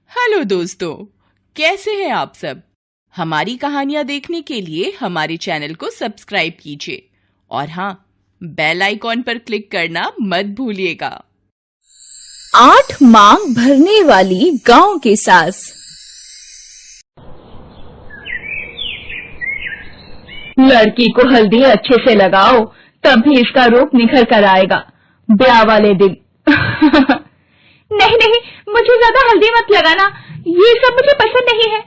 Hello दोस्तों, कैसे हैं आप सब। हमारी कहानियां देखने के लिए हमारे चैनल को सब्सक्राइब कीजिए और हाँ, बेल आइकॉन पर क्लिक करना मत भूलिएगा। 8 मांग भरने वाली गांव की सास। लड़की को हल्दी अच्छे से लगाओ, तभी इसका रूप निखर कर आएगा ब्याह वाले दिन। नहीं नहीं, मुझे ज्यादा हल्दी मत लगाना, ये सब मुझे पसंद नहीं है।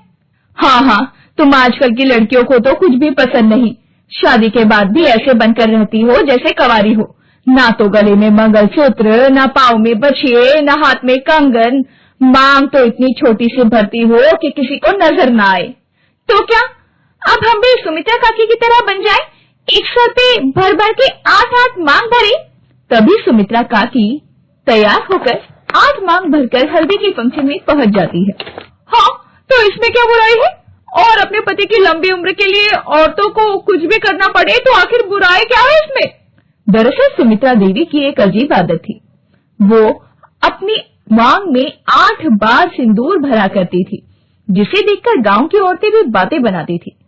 हाँ, तुम आजकल की लड़कियों को तो कुछ भी पसंद नहीं। शादी के बाद भी ऐसे बनकर रहती हो जैसे कवारी हो। ना तो गले में मंगलसूत्र, ना पाँव में बछिए, ना हाथ में कंगन। मांग तो इतनी छोटी सी भरती हो कि किसी को नजर ना आए। तो क्या अब हम भी सुमित्रा काकी की तरह बन जाए, एक सर पे भर भर के 8 मांग भरे? तभी सुमित्रा काकी तैयार होकर 8 मांग भरकर हल्दी के फंक्शन में पहुंच जाती है। हाँ, तो इसमें क्या बुराई है? और अपने पति की लंबी उम्र के लिए औरतों को कुछ भी करना पड़े तो आखिर बुराई क्या है इसमें? दरअसल सुमित्रा देवी की एक अजीब आदत थी। वो अपनी मांग में 8 बार सिंदूर भरा करती थी, जिसे देखकर गांव की औरतें भी बातें बनाती थी।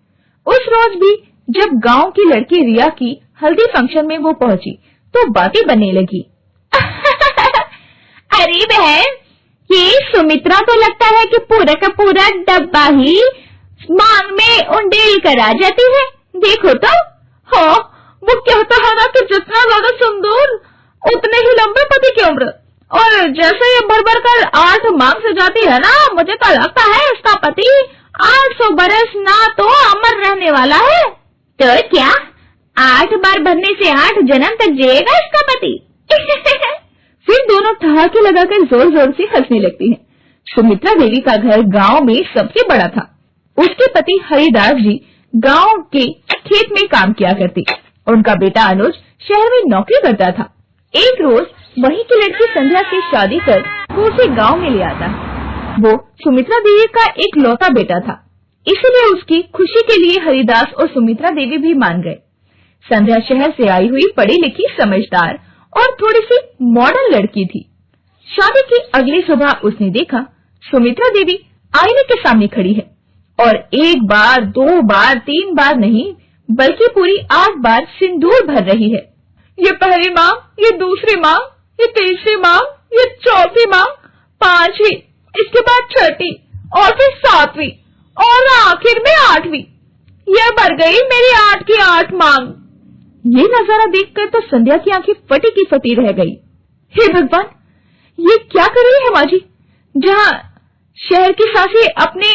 उस रोज भी जब गांव की लड़की रिया की हल्दी फंक्शन में वो पहुंची तो बातें बनने लगी। अरे बहन, ये सुमित्रा तो लगता है कि पूरा का पूरा डब्बा ही मांग में उंडेल कर आ जाती है। देखो तो, हाँ, वो कहता है ना कि जितना ज्यादा सिंदूर उतने ही लंबे पति की उम्र। और जैसे ये भर भर कर 8 मांग से जाती है ना, मुझे तो लगता है इसका पति 800 बरस ना तो अमर रहने वाला है। तो क्या 8 बार भरने से 8 जन्म तक जिएगा इसका पति? फिर दोनों ठहाके लगाकर जोर जोर से हंसने लगती हैं। सुमित्रा देवी का घर गांव में सबसे बड़ा था। उसके पति हरिदास जी गांव के खेत में काम किया करते। उनका बेटा अनुज शहर में नौकरी करता था। एक रोज वहीं की लड़की संध्या से शादी कर वो उसे गांव में ले आता है। वो सुमित्रा देवी का एक लौता बेटा था, इसीलिए उसकी खुशी के लिए हरिदास और सुमित्रा देवी भी मान गए। संध्या शहर से आई हुई पढ़ी लिखी, समझदार और थोड़ी सी मॉडर्न लड़की थी। शादी की अगली सुबह उसने देखा सुमित्रा देवी आईने के सामने खड़ी है और 1 बार, 2 बार, 3 बार नहीं बल्कि पूरी 8 बार सिंदूर भर रही है। ये पहली मांग, ये दूसरी मांग, ये तीसरी मांग, ये चौथी मांग, 5वीं, इसके बाद 6ठी और फिर 7वीं और आखिर में 8वीं। यह भर गई मेरी 8 की 8 मांग। ये नजारा देखकर तो संध्या की आंखें फटी की फटी रह गई। हे भगवान, ये क्या कर रही है माँ जी? जहाँ शहर की सासें अपने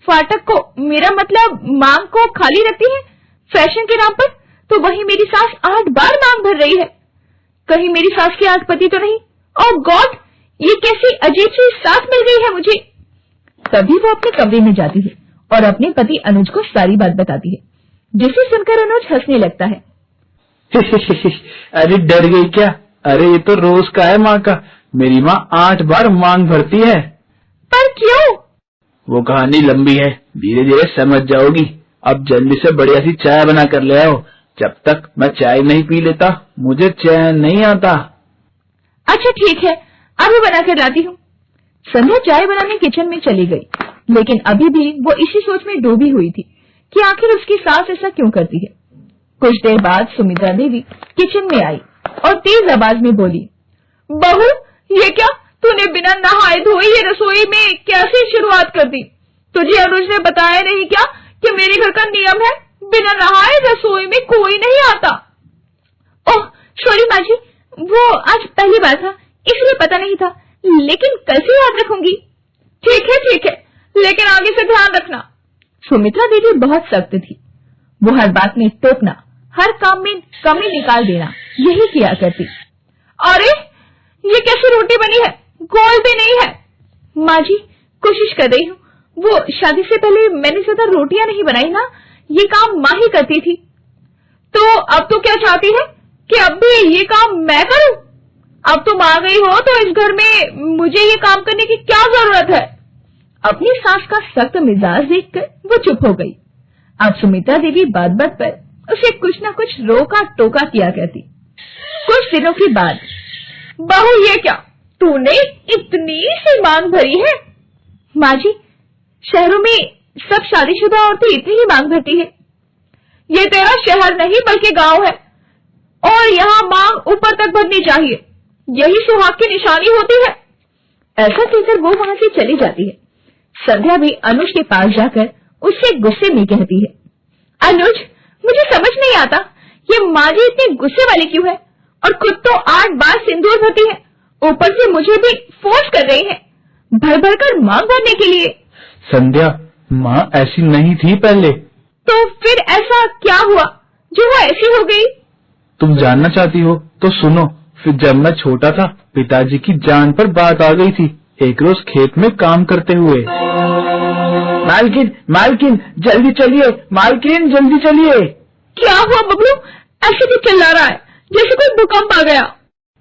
फाटक को, मेरा मतलब मांग को खाली रखती है फैशन के नाम पर, तो वहीं मेरी सास 8 बार मांग भर रही है। कहीं मेरी सास के 8 पति तो नहीं? ओह गॉड, ये कैसी अजीब सी सास मिल गई है मुझे। तभी वो अपने कमरे में जाती है और अपने पति अनुज को सारी बात बताती है, जिसे सुनकर अनुज हंसने लगता है। अरे डर गई क्या? अरे ये तो रोज का है माँ का। मेरी माँ 8 बार मांग भरती है। पर क्यों? वो कहानी लंबी है, धीरे धीरे समझ जाओगी। अब जल्दी से बढ़िया सी चाय बना कर ले आओ। जब तक मैं चाय नहीं पी लेता मुझे चैन नहीं आता। अच्छा ठीक है, अभी बना कर लाती हूँ। संध्या चाय बनाने किचन में चली गई, लेकिन अभी भी वो इसी सोच में डूबी हुई थी कि आखिर उसकी सास ऐसा क्यों करती है। कुछ देर बाद सुमित्रा देवी किचन में आई और तेज आवाज में बोली, बहू, ये क्या तूने बिना नहाए धोए ये रसोई में कैसे शुरुआत कर दी? तुझे अनुज ने बताया नहीं क्या कि मेरे घर का नियम है, बिना नहाए रसोई में कोई नहीं आता? ओह सॉरी माँ जी, वो आज पहली बार था इसलिए पता नहीं था, लेकिन कल से याद रखूंगी। ठीक है, लेकिन आगे से ध्यान रखना। सुमित्रा देवी बहुत सख्त थी। वो हर बात में टोकना, हर काम में कमी निकाल देना, यही किया करती। अरे ये कैसी रोटी बनी है, गोल भी नहीं है। माँ जी कोशिश कर रही हूँ, वो शादी से पहले मैंने ज्यादा रोटियां नहीं बनाई ना, ये काम माँ ही करती थी। तो अब तो क्या चाहती है कि अब भी ये काम मैं करूँ? अब तुम आ गई हो तो इस घर में मुझे ये काम करने की क्या जरूरत है? अपनी सास का सख्त मिजाज देखकर वो चुप हो गई। अब सुमित्रा देवी बात बात पर उसे कुछ न कुछ रोका टोका किया करती। कुछ दिनों के बाद, बहू ये क्या, तूने इतनी सी मांग भरी है? माँ जी, शहरों में सब शादीशुदा औरतें इतनी ही मांग भरती है। ये तेरा शहर नहीं बल्कि गांव है, और यहाँ मांग ऊपर तक भरनी चाहिए, यही सुहाग की निशानी होती है। ऐसा कहकर वो वहां से चली जाती है। संध्या भी अनुज के पास जाकर उससे गुस्से में कहती है, अनुज, मुझे समझ नहीं आता ये माँ जी इतनी गुस्से वाली क्यों है, और खुद तो 8 बार सिंदूर भरती है, ऊपर से मुझे भी फोर्स कर रही है भर भर कर मांग भरने के लिए। संध्या, माँ ऐसी नहीं थी पहले। तो फिर ऐसा क्या हुआ जो वो ऐसी हो गई? तुम जानना चाहती हो तो सुनो। फिर जब मैं छोटा था, पिताजी की जान पर बात आ गई थी। एक रोज खेत में काम करते हुए, मालकिन, मालकिन जल्दी चलिए, मालकिन जल्दी चलिए। क्या हुआ बबलू, ऐसे क्यों चिल्ला रहा है जैसे कोई भूकंप आ गया?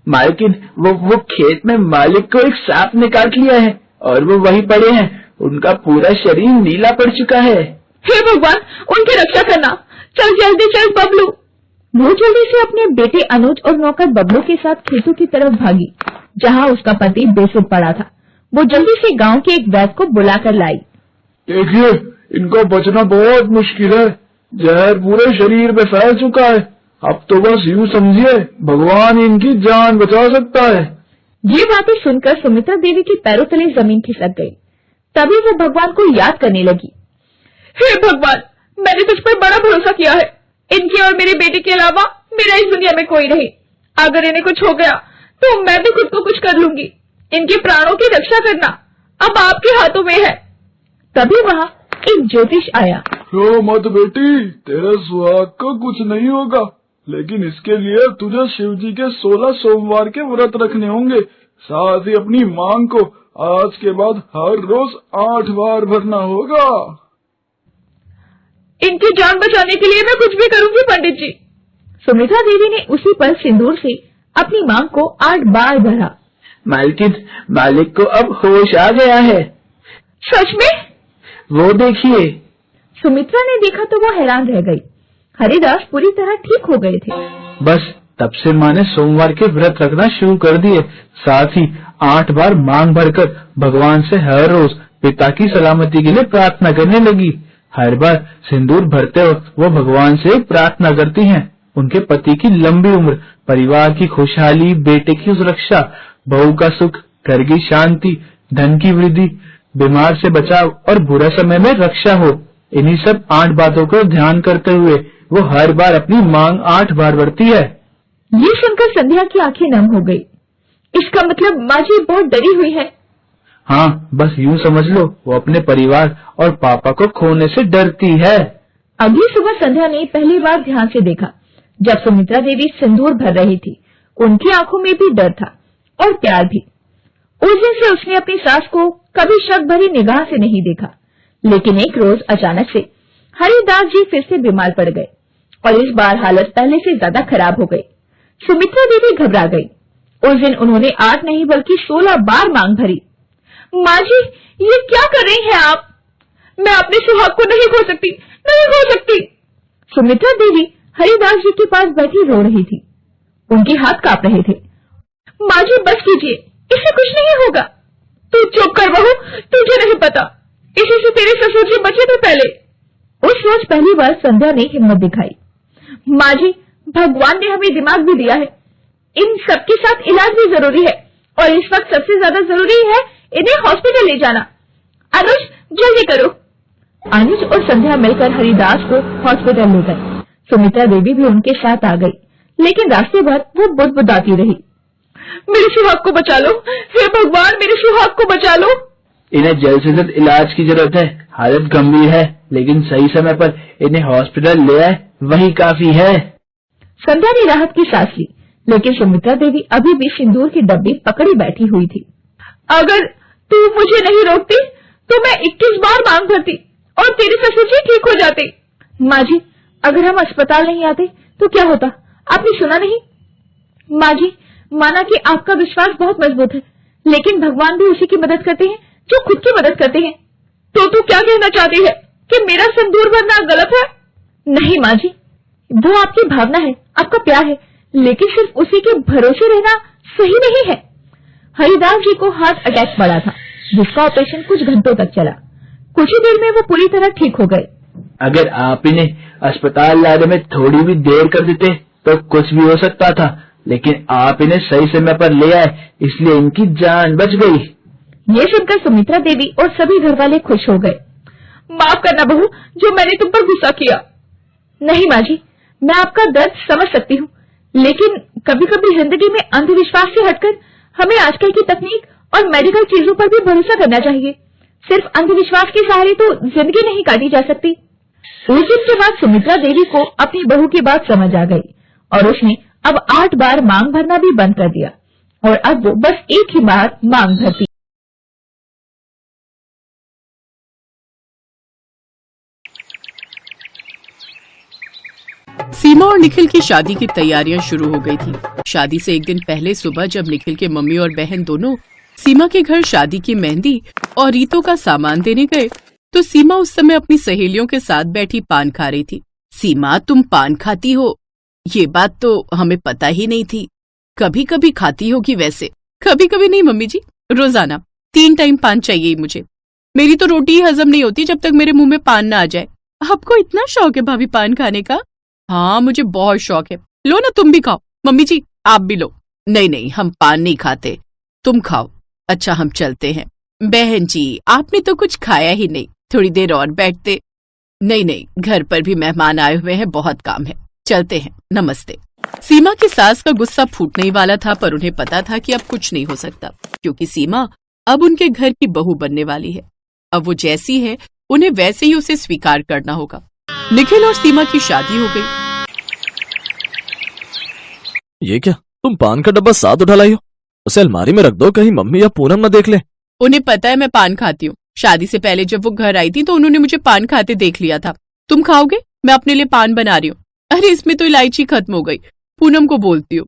मालकिन, वो खेत में मालिक को एक सांप ने काट लिया है और वो वहीं पड़े हैं। उनका पूरा शरीर नीला पड़ चुका है। हे भगवान, उनकी रक्षा करना। चल जल्दी चल बबलू। वो जल्दी से अपने बेटे अनुज और नौकर बबलू के साथ खेतों की तरफ भागी, जहाँ उसका पति बेसुध पड़ा था। वो जल्दी से गांव के एक वैद्य को बुलाकर लाई। देखिए, इनका बचना बहुत मुश्किल है। जहर पूरे शरीर में फैल चुका है। अब तो बस यूं समझिए, भगवान इनकी जान बचा सकता है। ये बातें सुनकर सुमित्रा देवी के पैरों तले जमीन खिसक गई। तभी वो भगवान को याद करने लगी। हे भगवान, मैंने तुझ पर बड़ा भरोसा किया है। इनके और मेरे बेटे के अलावा मेरा इस दुनिया में कोई नहीं। अगर इन्हें कुछ हो गया तो मैं भी खुद को कुछ कर लूंगी। इनके प्राणों की रक्षा करना अब आपके हाथों में है। तभी वहाँ एक ज्योतिष आया। रो मत बेटी, तेरे सुहाग को कुछ नहीं होगा, लेकिन इसके लिए तुझे शिव जी के 16 सोमवार के व्रत रखने होंगे। साथ ही अपनी मांग को आज के बाद हर रोज 8 बार भरना होगा। इनकी जान बचाने के लिए मैं कुछ भी करूंगी पंडित जी। सुमित्रा देवी ने उसी पल सिंदूर से अपनी मांग को 8 बार भरा। मालकिन, मालिक को अब होश आ गया है। सच में? वो देखिए। सुमित्रा ने देखा तो वो हैरान रह गई। हरिदास पूरी तरह ठीक हो गए थे। बस तब से माँ ने सोमवार के व्रत रखना शुरू कर दिए। साथ ही 8 बार मांग भरकर भगवान से हर रोज पिता की सलामती के लिए प्रार्थना करने लगी। हर बार सिंदूर भरते वक्त वो भगवान से प्रार्थना करती हैं, उनके पति की लंबी उम्र, परिवार की खुशहाली, बेटे की सुरक्षा, बहू का सुख, घर की शांति, धन की वृद्धि, बीमार से बचाव और बुरे समय में रक्षा हो। इन्हीं सब 8 बातों को ध्यान करते हुए वो हर बार अपनी मांग 8 बार भरती है। ये सुनकर संध्या की आंखें नम हो गई। इसका मतलब माँ जी बहुत डरी हुई है। हाँ, बस यूं समझ लो, वो अपने परिवार और पापा को खोने से डरती है। अगली सुबह संध्या ने पहली बार ध्यान से देखा। जब सुमित्रा देवी सिंदूर भर रही थी, उनकी आंखों में भी डर था और प्यार भी। उस दिन से उसने अपनी सास को कभी शक भरी निगाह से नहीं देखा। लेकिन एक रोज अचानक से हरिदास जी फिर से बीमार पड़ गए और इस बार हालत पहले से ज्यादा खराब हो गई। सुमित्रा देवी घबरा गई। उस दिन उन्होंने 8 नहीं बल्कि 16 बार मांग भरी। माँ जी, ये क्या कर रही हैं आप? मैं अपने सुहाग को नहीं खो सकती, नहीं खो सकती। सुमित्रा देवी हरिदास जी के पास बैठी रो रही थी। उनके हाथ कांप रहे थे। माँ जी बस कीजिए, इससे कुछ नहीं होगा। तू चुप कर बहू, तुझे नहीं पता, इसी से तेरे ससुर जी बचे थे पहले। उस रोज पहली बार संध्या ने हिम्मत दिखाई। माँ जी, भगवान ने हमें दिमाग भी दिया है, इन सबके साथ इलाज भी जरूरी है, और इस वक्त सबसे ज्यादा जरूरी है इन्हें हॉस्पिटल ले जाना। अनुज जल्दी करो। अनुज और संध्या मिलकर हरिदास को हॉस्पिटल ले गए। सुमित्रा देवी भी उनके साथ आ गई, लेकिन रास्ते भर वो बुदबुदाती रही। मेरे सुहाग को बचा लो, हे भगवान, मेरे सुहाग को बचा लो। इन्हें जल्द से जल्द इलाज की जरूरत है। हालत गंभीर है, लेकिन सही समय पर इन्हें हॉस्पिटल ले आए, वही काफी है। संध्या ने राहत की सांस ली, लेकिन सुमित्रा देवी अभी भी सिंदूर की डब्बी पकड़ी बैठी हुई थी। अगर तू मुझे नहीं रोकती तो मैं 21 बार मांग भरती और तेरे ससुर जी ठीक हो जाते। माँ जी, अगर हम अस्पताल नहीं आते तो क्या होता, आपने सुना नहीं? माँ जी, माना कि आपका विश्वास बहुत मजबूत है, लेकिन भगवान भी उसी की मदद करते हैं जो खुद की मदद करते हैं। तो तू क्या कहना चाहती है कि मेरा सिंदूर भरना गलत है? नहीं माँ जी, वो आपकी भावना है, आपका प्यार है, लेकिन सिर्फ उसी के भरोसे रहना सही नहीं है। हरिदास जी को हार्ट अटैक पड़ा था। जिसका ऑपरेशन कुछ घंटों तक चला। कुछ ही देर में वो पूरी तरह ठीक हो गए। अगर आप इन्हें अस्पताल लाने में थोड़ी भी देर कर देते तो कुछ भी हो सकता था, लेकिन आप इन्हें सही समय पर ले आए, इसलिए इनकी जान बच गई। ये सुनकर सुमित्रा देवी और सभी घर वाले खुश हो गए। माफ करना बहू, जो मैंने तुम पर गुस्सा किया। नहीं माँ जी, मैं आपका दर्द समझ सकती हूँ, लेकिन कभी कभी जिंदगी में अंधविश्वास से हटकर हमें आजकल की तकनीक और मेडिकल चीजों पर भी भरोसा करना चाहिए। सिर्फ अंधविश्वास के सहारे तो जिंदगी नहीं काटी जा सकती। उस दिन के बाद सुमित्रा देवी को अपनी बहू की बात समझ आ गई और उसने अब 8 बार मांग भरना भी बंद कर दिया और अब वो बस एक ही बार मांग भरती। सीमा और निखिल की शादी की तैयारियां शुरू हो गई थी। शादी से एक दिन पहले सुबह जब निखिल के मम्मी और बहन दोनों सीमा के घर शादी की मेहंदी और रीतों का सामान देने गए तो सीमा उस समय अपनी सहेलियों के साथ बैठी पान खा रही थी। सीमा, तुम पान खाती हो? ये बात तो हमें पता ही नहीं थी। कभी कभी खाती होगी वैसे। कभी कभी नहीं मम्मी जी, रोजाना 3 टाइम पान चाहिए मुझे। मेरी तो रोटी ही हजम नहीं होती जब तक मेरे मुंह में पान ना आ जाए। आपको इतना शौक है भाभी पान खाने का? हाँ, मुझे बहुत शौक है। लो ना, तुम भी खाओ। मम्मी जी, आप भी लो। नहीं नहीं, हम पान नहीं खाते, तुम खाओ। अच्छा, हम चलते हैं। बहन जी, आपने तो कुछ खाया ही नहीं, थोड़ी देर और बैठते। नहीं नहीं, घर पर भी मेहमान आए हुए हैं, बहुत काम है, चलते हैं, नमस्ते। सीमा की सास का गुस्सा फूटने ही वाला था, पर उन्हें पता था कि अब कुछ नहीं हो सकता, क्योंकि सीमा अब उनके घर की बहू बनने वाली है। अब वो जैसी है उन्हें वैसे ही उसे स्वीकार करना होगा। निखिल और सीमा की शादी हो गई। ये क्या, तुम पान का डब्बा साथ उठा लाई हो? उसे अलमारी में रख दो, कहीं मम्मी या पूनम न देख ले। उन्हें पता है मैं पान खाती हूँ। शादी से पहले जब वो घर आई थी तो उन्होंने मुझे पान खाते देख लिया था। तुम खाओगे? मैं अपने लिए पान बना रही हूँ। अरे इसमें तो इलायची खत्म हो गई, पूनम को बोलती हूँ।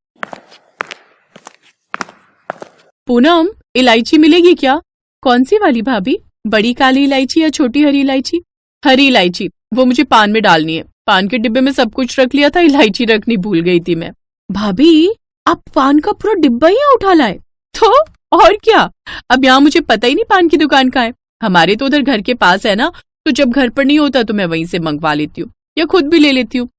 पूनम, इलायची मिलेगी क्या? कौन सी वाली भाभी, बड़ी काली इलायची या छोटी हरी इलायची? हरी इलायची, वो मुझे पान में डालनी है। पान के डिब्बे में सब कुछ रख लिया था, इलायची रखनी भूल गई थी मैं। भाभी, आप पान का पूरा डिब्बा ही उठा लाए? तो और क्या, अब यहाँ मुझे पता ही नहीं पान की दुकान कहाँ है। हमारे तो उधर घर के पास है ना, तो जब घर पर नहीं होता तो मैं वहीं से मंगवा लेती हूँ या खुद भी ले लेती हूँ।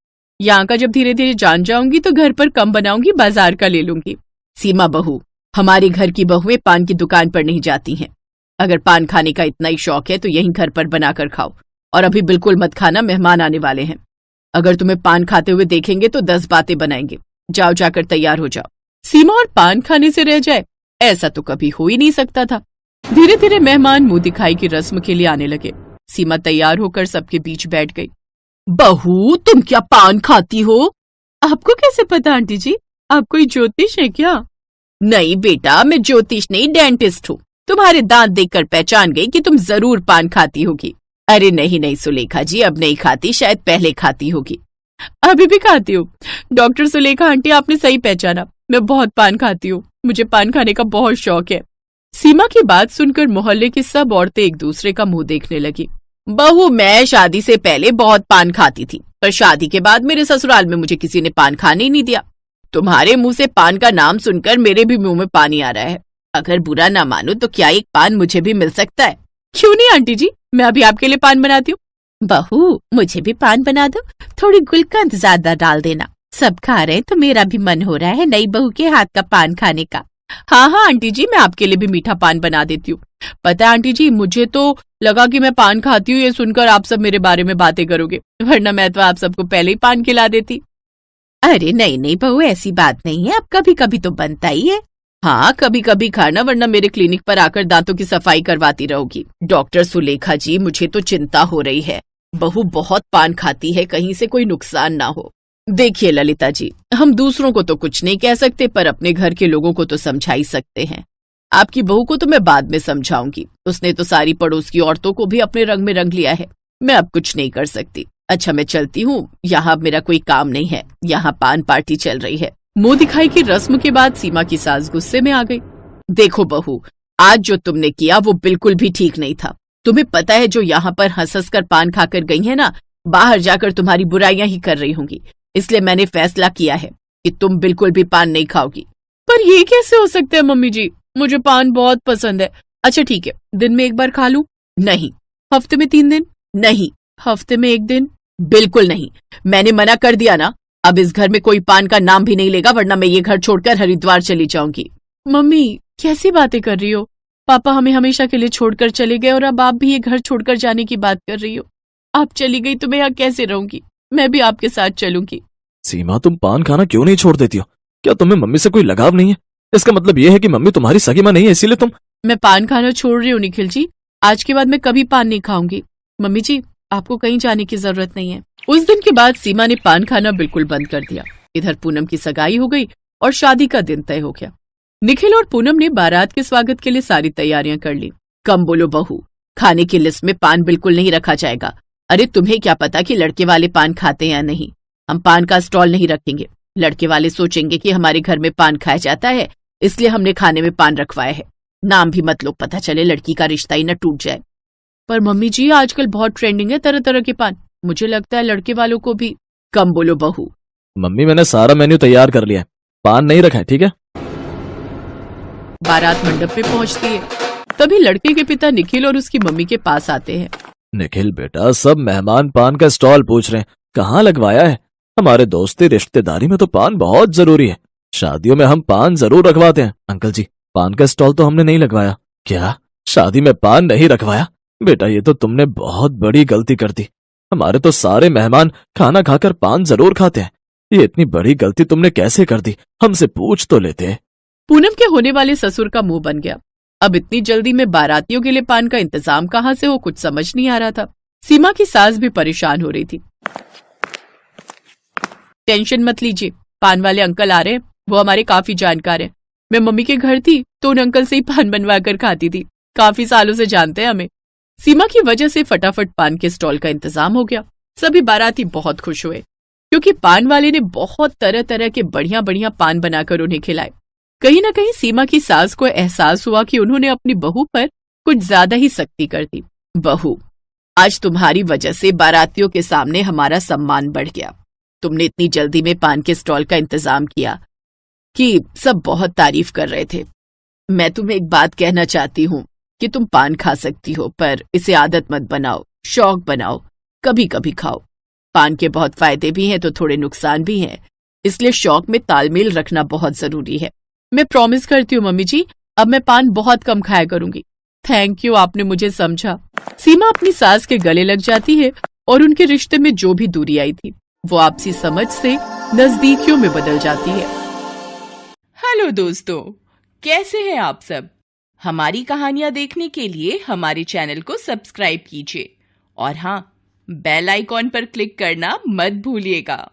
यहाँ का जब धीरे धीरे जान जाऊंगी तो घर पर कम बनाऊंगी, बाजार का ले लूंगी। सीमा बहू, हमारे घर की बहुएं पान की दुकान पर नहीं जाती हैं। अगर पान खाने का इतना ही शौक है तो यहीं घर पर बनाकर खाओ, और अभी बिल्कुल मत खाना, मेहमान आने वाले हैं। अगर तुम्हें पान खाते हुए देखेंगे तो 10 बातें बनाएंगे। जाओ, जाकर तैयार हो जाओ। सीमा और पान खाने से रह जाए, ऐसा तो कभी हो ही नहीं सकता था। धीरे धीरे मेहमान मुंह दिखाई की रस्म के लिए आने लगे। सीमा तैयार होकर सबके बीच बैठ गई। बहू, तुम क्या पान खाती हो? आपको कैसे पता आंटी जी, आप कोई ज्योतिष है क्या? नहीं बेटा, मैं ज्योतिष नहीं, डेंटिस्ट हूँ। तुम्हारे दांत देखकर पहचान गई कि तुम जरूर पान खाती होगी। अरे नहीं नहीं सुलेखा जी, अब नहीं खाती, शायद पहले खाती होगी। अभी भी खाती हूँ। डॉक्टर सुलेखा आंटी, आपने सही पहचाना, मैं बहुत पान खाती हूँ। मुझे पान खाने का बहुत शौक है। सीमा की बात सुनकर मोहल्ले की सब औरतें एक दूसरे का मुंह देखने लगी। बहू, मैं शादी से पहले बहुत पान खाती थी, पर शादी के बाद मेरे ससुराल में मुझे किसी ने पान खाने ही नहीं दिया। तुम्हारे मुंह से पान का नाम सुनकर मेरे भी मुंह में पानी आ रहा है। अगर बुरा ना मानो तो क्या एक पान मुझे भी मिल सकता है? क्यों नहीं आंटी जी, मैं अभी आपके लिए पान बनाती हूँ। बहू, मुझे भी पान बना दो, थोड़ी गुलकंद ज्यादा डाल देना। सब खा रहे हैं तो मेरा भी मन हो रहा है नई बहू के हाथ का पान खाने का। हाँ हाँ आंटी जी, मैं आपके लिए भी मीठा पान बना देती हूँ। पता है आंटी जी, मुझे तो लगा कि मैं पान खाती हूँ ये सुनकर आप सब मेरे बारे में बातें करोगे, वरना मैं तो आप सबको पहले ही पान खिला देती। अरे नहीं नहीं बहू, ऐसी बात नहीं है, अब कभी कभी तो बनता ही है। हाँ, कभी कभी खाना, वरना मेरे क्लिनिक पर आकर दांतों की सफाई करवाती रहोगी। डॉक्टर सुलेखा जी, मुझे तो चिंता हो रही है। बहू बहुत पान खाती है, कहीं से कोई नुकसान ना हो। देखिए ललिता जी, हम दूसरों को तो कुछ नहीं कह सकते, पर अपने घर के लोगों को तो समझा ही सकते हैं। आपकी बहू को तो मैं बाद में समझाऊंगी, उसने तो सारी पड़ोस की औरतों को भी अपने रंग में रंग लिया है। मैं अब कुछ नहीं कर सकती। अच्छा, मैं चलती हूँ, यहाँ अब मेरा कोई काम नहीं है, यहाँ पान पार्टी चल रही है। मुंह दिखाई की रस्म के बाद सीमा की सास गुस्से में आ गई। देखो बहू, आज जो तुमने किया वो बिल्कुल भी ठीक नहीं था। तुम्हें पता है जो यहाँ पर हंस हंस कर पान खाकर गई है ना, बाहर जाकर तुम्हारी बुराइयां ही कर रही होंगी। इसलिए मैंने फैसला किया है कि तुम बिल्कुल भी पान नहीं खाओगी। पर ये कैसे हो सकता है मम्मी जी, मुझे पान बहुत पसंद है। अच्छा ठीक है, दिन में एक बार खा लूं? नहीं। हफ्ते में 3 दिन? नहीं। हफ्ते में 1 दिन? बिल्कुल नहीं। मैंने मना कर दिया ना। अब इस घर में कोई पान का नाम भी नहीं लेगा, वरना मैं ये घर छोड़कर हरिद्वार चली जाऊंगी। मम्मी कैसी बातें कर रही हो? पापा हमें हमेशा के लिए छोड़कर चले गए और अब आप भी ये घर छोड़कर जाने की बात कर रही हो। आप चली गई तो मैं यहाँ कैसे रहूंगी? मैं भी आपके साथ चलूंगी। सीमा, तुम पान खाना क्यों नहीं छोड़ देती हो? क्या तुम्हें मम्मी से कोई लगाव नहीं है? इसका मतलब ये है कि मम्मी तुम्हारी सगी मां नहीं है, इसीलिए तुम। मैं पान खाना छोड़ रही हूँ निखिल जी। आज के बाद मैं कभी पान नहीं खाऊंगी। मम्मी जी, आपको कहीं जाने की जरूरत नहीं है। उस दिन के बाद सीमा ने पान खाना बिल्कुल बंद कर दिया। इधर पूनम की सगाई हो गई और शादी का दिन तय हो गया। निखिल और पूनम ने बारात के स्वागत के लिए सारी तैयारियां कर ली। कम बोलो बहू, खाने की लिस्ट में पान बिल्कुल नहीं रखा जाएगा। अरे तुम्हें क्या पता कि लड़के वाले पान खाते हैं या नहीं? हम पान का स्टॉल नहीं रखेंगे। लड़के वाले सोचेंगे कि हमारे घर में पान खाया जाता है, इसलिए हमने खाने में पान रखवाया है। नाम भी मत लो, पता चले लड़की का रिश्ता ही न टूट जाए। पर मम्मी जी, आजकल बहुत ट्रेंडिंग है तरह तरह के पान। मुझे लगता है लड़के वालों को भी। कम बोलो बहू। मम्मी, मैंने सारा मेन्यू तैयार कर लिया है, पान नहीं रखा है, ठीक है? बारात मंडप में पहुंचती है, तभी लड़के के पिता निखिल और उसकी मम्मी के पास आते हैं। निखिल बेटा, सब मेहमान पान का स्टॉल पूछ रहे हैं, कहाँ लगवाया है? हमारे दोस्ती रिश्तेदारी में तो पान बहुत जरूरी है। शादियों में हम पान जरूर रखवाते हैं। अंकल जी, पान का स्टॉल तो हमने नहीं लगवाया। क्या? शादी में पान नहीं रखवाया? बेटा, ये तो तुमने बहुत बड़ी गलती कर दी। हमारे तो सारे मेहमान खाना खाकर पान जरूर खाते हैं। ये इतनी बड़ी गलती तुमने कैसे कर दी? हमसे पूछ तो लेते। पूनम के होने वाले ससुर का मुंह बन गया। अब इतनी जल्दी में बारातियों के लिए पान का इंतजाम कहाँ से हो, कुछ समझ नहीं आ रहा था। सीमा की सास भी परेशान हो रही थी। टेंशन मत लीजिए, पान वाले अंकल आ रहे हैं, वो हमारे काफी जानकार हैं। मैं मम्मी के घर थी तो उन अंकल से ही पान बनवा कर खाती थी। काफी सालों से जानते हैं हमें। सीमा की वजह से फटाफट पान के स्टॉल का इंतजाम हो गया। सभी बाराती बहुत खुश हुए क्योंकि पान वाले ने बहुत तरह तरह के बढ़िया बढ़िया पान बनाकर उन्हें खिलाए। कहीं न कहीं सीमा की सास को एहसास हुआ कि उन्होंने अपनी बहू पर कुछ ज्यादा ही सख्ती कर दी। बहू, आज तुम्हारी वजह से बारातियों के सामने हमारा सम्मान बढ़ गया। तुमने इतनी जल्दी में पान के स्टॉल का इंतजाम किया कि सब बहुत तारीफ कर रहे थे। मैं तुम्हें एक बात कहना चाहती हूँ कि तुम पान खा सकती हो, पर इसे आदत मत बनाओ, शौक बनाओ, कभी कभी खाओ। पान के बहुत फायदे भी हैं तो थोड़े नुकसान भी हैं, इसलिए शौक में तालमेल रखना बहुत जरूरी है। मैं प्रॉमिस करती हूँ मम्मी जी, अब मैं पान बहुत कम खाया करूंगी। थैंक यू, आपने मुझे समझा। सीमा अपनी सास के गले लग जाती है और उनके रिश्ते में जो भी दूरी आई थी वो आपसी समझ से नजदीकियों में बदल जाती है। हेलो दोस्तों, कैसे हैं आप सब? हमारी कहानियां देखने के लिए हमारे चैनल को सब्सक्राइब कीजिए और हाँ, बेल आइकॉन पर क्लिक करना मत भूलिएगा।